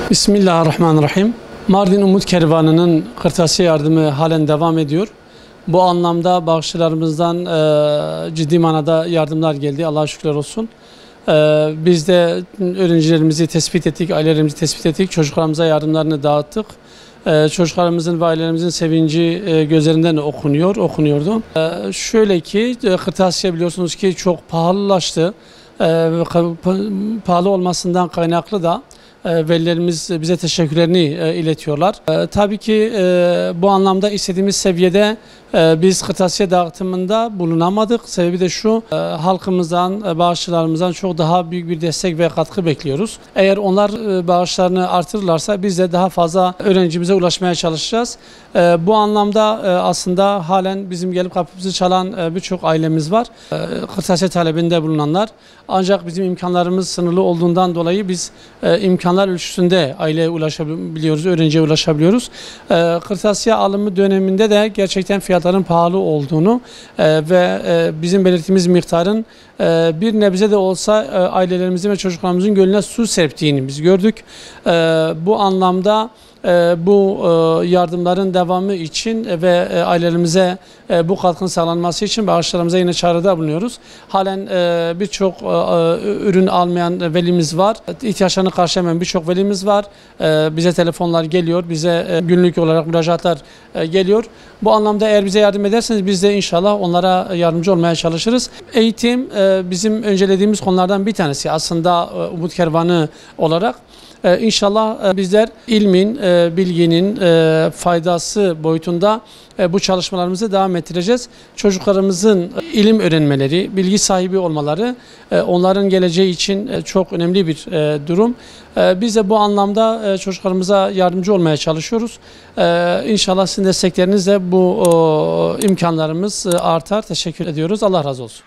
Bismillahirrahmanirrahim. Mardin Umut Kervanı'nın kırtasiye yardımı halen devam ediyor. Bu anlamda bağışçılarımızdan ciddi manada yardımlar geldi. Allah'a şükürler olsun. Biz de öğrencilerimizi tespit ettik, ailelerimizi tespit ettik. Çocuklarımıza yardımlarını dağıttık. Çocuklarımızın ve ailelerimizin sevinci gözlerinden okunuyordu. Şöyle ki kırtasiye biliyorsunuz ki çok pahalılaştı. Pahalı olmasından kaynaklı da velilerimiz bize teşekkürlerini iletiyorlar. Tabii ki bu anlamda istediğimiz seviyede biz kırtasiye dağıtımında bulunamadık. Sebebi de şu, halkımızdan, bağışçılarımızdan çok daha büyük bir destek ve katkı bekliyoruz. Eğer onlar bağışlarını artırırlarsa biz de daha fazla öğrencimize ulaşmaya çalışacağız. Bu anlamda aslında halen bizim gelip kapımızı çalan birçok ailemiz var. Kırtasiye talebinde bulunanlar. Ancak bizim imkanlarımız sınırlı olduğundan dolayı biz imkanlar ölçüsünde aileye ulaşabiliyoruz, öğrenciye ulaşabiliyoruz. Kırtasiye alımı döneminde de gerçekten fiyatların pahalı olduğunu ve bizim belirttiğimiz miktarın bir nebze de olsa ailelerimizin ve çocuklarımızın gönlüne su serptiğini biz gördük. Bu anlamda bu yardımların devamı için ve ailelerimize bu katkının sağlanması için bağışlarımıza yine çağrıda bulunuyoruz. Halen birçok ürün almayan velimiz var. İhtiyaçlarını karşılamayan birçok velimiz var. Bize telefonlar geliyor, bize günlük olarak müracaatlar geliyor. Bu anlamda eğer bize yardım ederseniz biz de inşallah onlara yardımcı olmaya çalışırız. Eğitim bizim öncelediğimiz konulardan bir tanesi aslında Umut Kervanı olarak. İnşallah bizler ilmin, bilginin faydası boyutunda bu çalışmalarımızı devam ettireceğiz. Çocuklarımızın ilim öğrenmeleri, bilgi sahibi olmaları onların geleceği için çok önemli bir durum. Biz de bu anlamda çocuklarımıza yardımcı olmaya çalışıyoruz. İnşallah sizin desteklerinizle bu imkanlarımız artar. Teşekkür ediyoruz. Allah razı olsun.